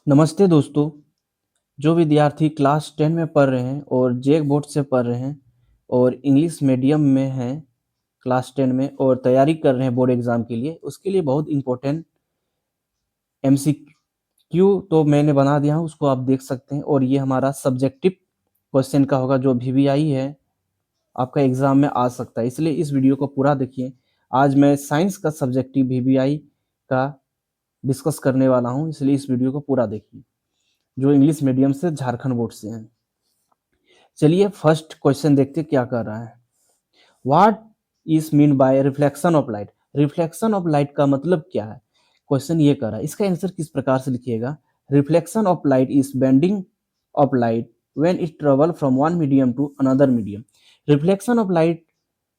नमस्ते दोस्तों, जो विद्यार्थी क्लास 10 में पढ़ रहे हैं और जेक बोर्ड से पढ़ रहे हैं और इंग्लिश मीडियम में हैं क्लास 10 में और तैयारी कर रहे हैं बोर्ड एग्ज़ाम के लिए, उसके लिए बहुत इम्पोर्टेंट एमसीक्यू तो मैंने बना दिया हूँ, उसको आप देख सकते हैं और ये हमारा सब्जेक्टिव क्वेश्चन का होगा जो वीवीआई है, आपका एग्ज़ाम में आ सकता है, इसलिए इस वीडियो को पूरा देखिए। आज मैं साइंस का सब्जेक्टिव वीवीआई का डिस्कस करने वाला हूँ, इसलिए इस वीडियो को पूरा देखिए, जो इंग्लिश मीडियम से झारखंड बोर्ड से हैं। चलिए फर्स्ट क्वेश्चन देखते क्या कर रहा है। What is mean by reflection of light. Reflection of light का मतलब क्या है, क्वेश्चन ये कर रहा है। इसका आंसर किस प्रकार से लिखिएगा। Reflection of light is bending of light when it travel from one medium to another medium. Reflection of light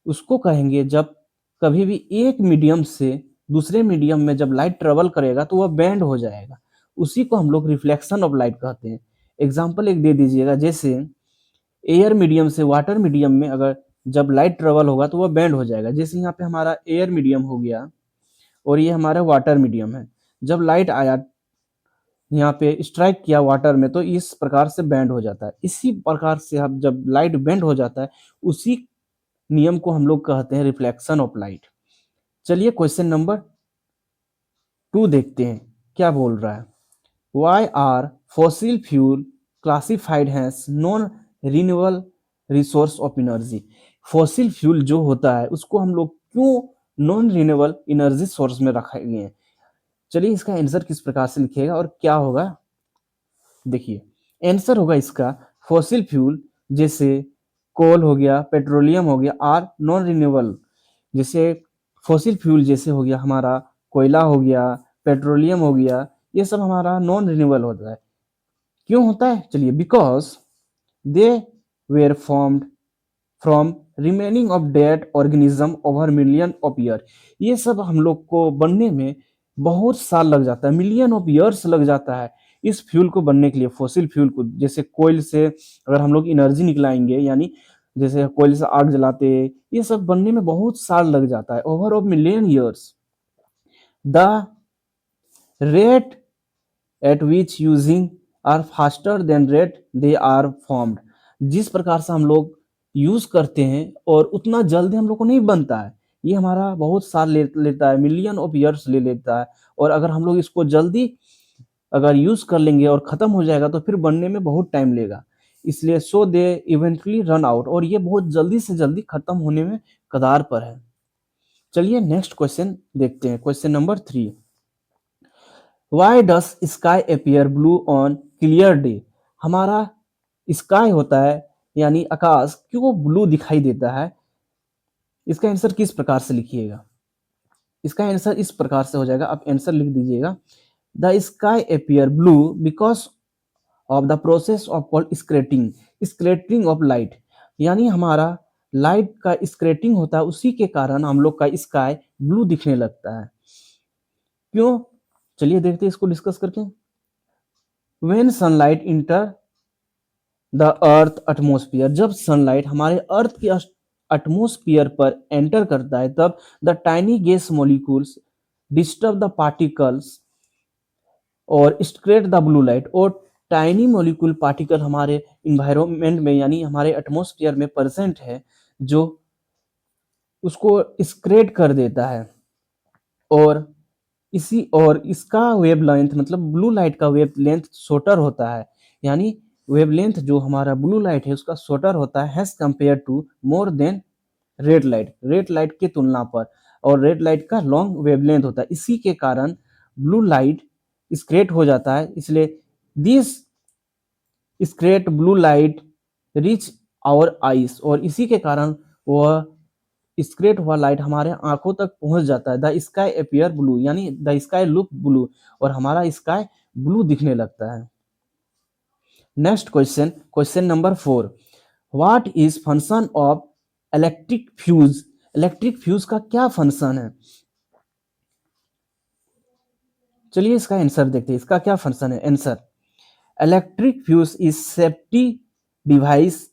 उसको कहेंगे जब कभी भी एक मीडियम से दूसरे मीडियम में जब लाइट ट्रेवल करेगा तो वह बेंड हो जाएगा, उसी को हम लोग रिफ्लेक्शन ऑफ लाइट कहते हैं। एग्जाम्पल एक दे दीजिएगा, जैसे एयर मीडियम से वाटर मीडियम में अगर जब लाइट ट्रेवल होगा तो वह बेंड हो जाएगा। जैसे यहाँ पे हमारा एयर मीडियम हो गया और ये हमारा वाटर मीडियम है, जब लाइट आया यहाँ पे स्ट्राइक किया वाटर में तो इस प्रकार से बेंड हो जाता है। इसी प्रकार से अब जब लाइट बेंड हो जाता है उसी नियम को हम लोग कहते हैं रिफ्लेक्शन ऑफ लाइट। चलिए क्वेश्चन नंबर 2 देखते हैं क्या बोल रहा है। Why are fossil fuel classified as non-renewable resource of energy? Fossil fuel जो होता है उसको हम लोग क्यों नॉन रिन्यूएबल एनर्जी सोर्स में रखे गए हैं। चलिए इसका आंसर किस प्रकार से लिखिएगा और क्या होगा, देखिए आंसर होगा इसका फॉसिल फ्यूल जैसे कोल हो गया, पेट्रोलियम हो गया, आर नॉन रिन्यूएबल। जैसे फॉसिल फ्यूल जैसे हो गया हमारा कोयला हो गया, पेट्रोलियम हो गया, ये सब हमारा नॉन रिन्यूएबल होता है। क्यों होता है, चलिए because they were formed from remaining of dead organism over million of year. ये सब हम लोग को बनने में बहुत साल लग जाता है, मिलियन ऑफ ईयर्स लग जाता है इस फ्यूल को बनने के लिए। फॉसिल फ्यूल को जैसे कोयल से अगर हम लोग एनर्जी निकलाएंगे, यानी जैसे कोयल से आग जलाते, ये सब बनने में बहुत साल लग जाता है, over of million years. The rate at which using are faster than rate they are formed. जिस प्रकार से हम लोग यूज करते हैं और उतना जल्दी हम लोग को नहीं बनता है, ये हमारा बहुत साल लेता है, मिलियन ऑफ ईयर्स ले लेता है। और अगर हम लोग इसको जल्दी अगर यूज कर लेंगे और खत्म हो जाएगा तो फिर बनने में बहुत टाइम लेगा, इसलिए सो दे इवेंटुअली रन आउट, और ये बहुत जल्दी से जल्दी खत्म होने में कगार पर है। चलिए नेक्स्ट क्वेश्चन देखते हैं, question number 3। Y does sky appear blue on clear day. हमारा स्काई होता है यानी आकाश क्यों ब्लू दिखाई देता है, इसका आंसर किस प्रकार से लिखिएगा। इसका आंसर इस प्रकार से हो जाएगा, आप आंसर लिख दीजिएगा। The sky appear blue because of the process of called scattering, scattering of light. यानी हमारा लाइट का स्क्रेटिंग होता है, उसी के कारण हम लोग का स्काई ब्लू दिखने लगता है। क्यों, चलिए देखते हैं इसको डिस्कस करके। When sunlight enter the earth atmosphere, जब सनलाइट हमारे अर्थ के एटमोस्फियर पर एंटर करता है तब the tiny gas molecules disturb the particles और स्क्रेट द ब्लू लाइट। और टाइनी मॉलिक्यूल पार्टिकल हमारे इन्वायरमेंट में यानी हमारे एटमोस्फियर में प्रेजेंट है, जो उसको स्क्रेट कर देता है। और इसका वेवलेंथ मतलब ब्लू लाइट का वेवलेंथ शॉर्टर होता है, यानी वेवलेंथ जो हमारा ब्लू लाइट है उसका शॉर्टर होता है as compare to more than red light की तुलना पर। और रेड लाइट का लॉन्ग वेवलेंथ होता है, इसी के कारण ब्लू लाइट स्क्रेट हो जाता है। इसलिए this scatter blue light reach our eyes, और इसी के कारण वह स्क्रेट हुआ लाइट हमारे आंखों तक पहुंच जाता है। द स्काई अपियर ब्लू यानी द स्काई लुक ब्लू, और हमारा स्काई ब्लू दिखने लगता है। Next question, question number 4। What is function of electric fuse. Electric fuse का क्या फंक्शन है, चलिए इसका आंसर देखते हैं, इसका क्या फंक्शन है। Answer, electric fuse is safety device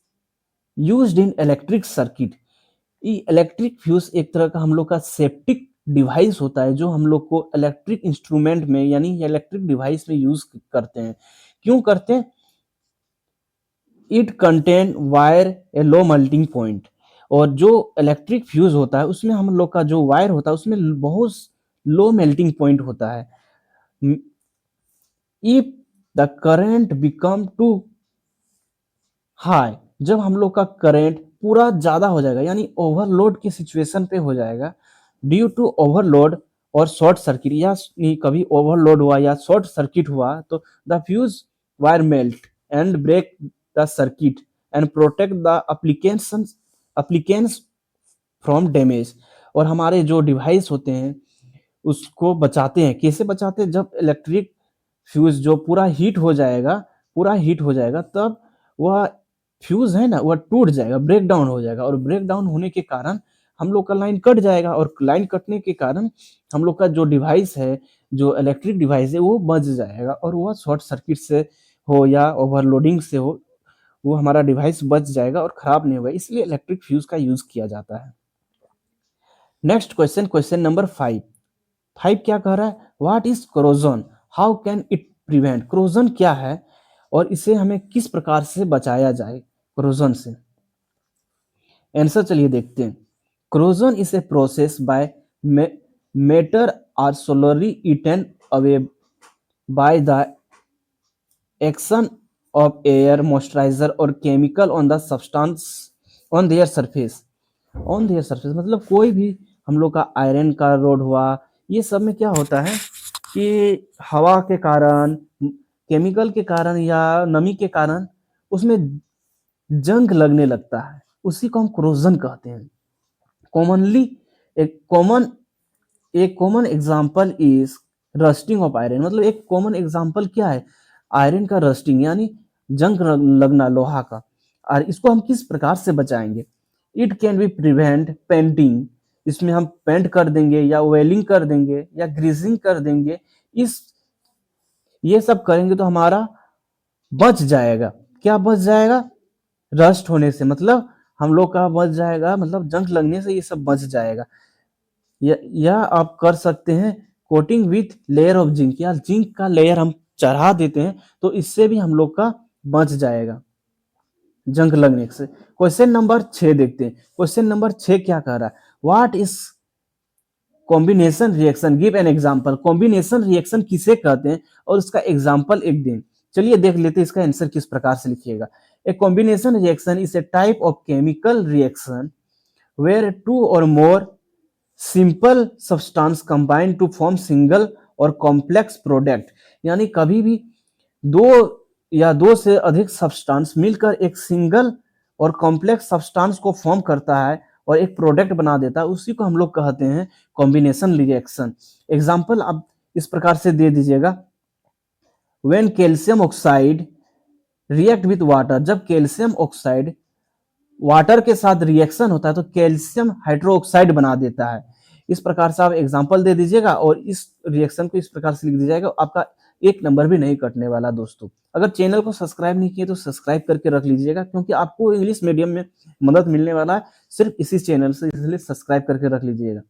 used in electric circuit. Electric fuse एक तरह का हम लोग का सेप्टिक डिवाइस होता है जो हम लोग को इलेक्ट्रिक इंस्ट्रूमेंट में यानी इलेक्ट्रिक डिवाइस में यूज करते हैं। क्यों करते हैं? It contain wire A low melting point. और जो इलेक्ट्रिक फ्यूज होता है उसमें हम लोग का जो वायर होता है उसमें बहुत लो मेल्टिंग पॉइंट होता है। If the current become too high, जब हम लोग का करंट पूरा ज्यादा हो जाएगा यानी ओवरलोड की सिचुएशन पे हो जाएगा, ड्यू टू ओवरलोड और शॉर्ट सर्किट, या कभी ओवरलोड हुआ या शॉर्ट सर्किट हुआ तो the fuse wire melt and break the circuit and protect the appliance from damage. और हमारे जो डिवाइस होते हैं उसको बचाते हैं। कैसे बचाते हैं? जब इलेक्ट्रिक फ्यूज जो पूरा हीट हो जाएगा तब वह फ्यूज है ना वह टूट जाएगा, ब्रेक डाउन हो जाएगा, और ब्रेक डाउन होने के कारण हम लोग का लाइन कट जाएगा, और लाइन कटने के कारण हम लोग का जो डिवाइस है, जो इलेक्ट्रिक डिवाइस है वो बच जाएगा, और वह शॉर्ट सर्किट से हो या ओवरलोडिंग से हो वो हमारा डिवाइस बच जाएगा और खराब नहीं होगा। इसलिए इलेक्ट्रिक फ्यूज का यूज किया जाता है। Next question, question number 5। 5 क्या कह रहा है? What is corrosion, how can it prevent. Corrosion क्या है और इसे हमें किस प्रकार से बचाया जाए कोरोजन से? आंसर चलिए देखते हैं। Corrosion is a process by metal are slowly eaten away by the action of air moisturiser और chemical on the substance on their surface. On their surface मतलब कोई भी हम लोग का आयरन का रोड हुआ, ये सब में क्या होता है कि हवा के कारण, केमिकल के कारण या नमी के कारण उसमें जंग लगने लगता है, उसी को हम क्रोजन कहते हैं। कॉमनली एक common example is rusting of iron. मतलब एक कॉमन एग्जांपल क्या है? आयरन का रस्टिंग यानी जंग लगना लोहा का। और इसको हम किस प्रकार से बचाएंगे? It can be prevent painting, इसमें हम पेंट कर देंगे या वेलिंग कर देंगे या ग्रीजिंग कर देंगे। इस ये सब करेंगे तो हमारा बच जाएगा। क्या बच जाएगा? रस्ट होने से, मतलब हम लोग का बच जाएगा, मतलब जंग लगने से ये सब बच जाएगा। या आप कर सकते हैं coating with layer of zinc, या जिंक का लेयर हम चढ़ा देते हैं तो इससे भी हम लोग का बच जाएगा जंग लगने से। क्वेश्चन नंबर 6 देखते हैं। क्वेश्चन नंबर 6 क्या कह रहा है? What is combination reaction, give an example. Combination reaction किसे कहते हैं और उसका एग्जांपल एक दिन। चलिए देख लेते हैं इसका आंसर किस प्रकार से लिखिएगा। A combination reaction is a type of chemical reaction where two और more simple substance combine to form single और कॉम्प्लेक्स प्रोडक्ट। यानी कभी भी दो या दो से अधिक सब्सटेंस मिलकर एक सिंगल और कॉम्प्लेक्स सब्सटेंस को फॉर्म करता है और एक प्रोडक्ट बना देता है, उसी को हम लोग कहते हैं कॉम्बिनेशन रिएक्शन। एग्जांपल आप इस प्रकार से दे दीजिएगा। When calcium oxide react with water, जब कैल्शियम ऑक्साइड वाटर के साथ रिएक्शन होता है तो कैल्शियम हाइड्रोक्साइड बना देता है। इस प्रकार से आप एग्जांपल दे दीजिएगा और इस रिएक्शन को इस प्रकार से लिख दीजिएगा, आपका एक नंबर भी नहीं कटने वाला। दोस्तों अगर चैनल को सब्सक्राइब नहीं किए तो सब्सक्राइब करके रख लीजिएगा, क्योंकि आपको इंग्लिश मीडियम में मदद मिलने वाला है सिर्फ इसी चैनल से, इसलिए सब्सक्राइब करके रख लीजिएगा।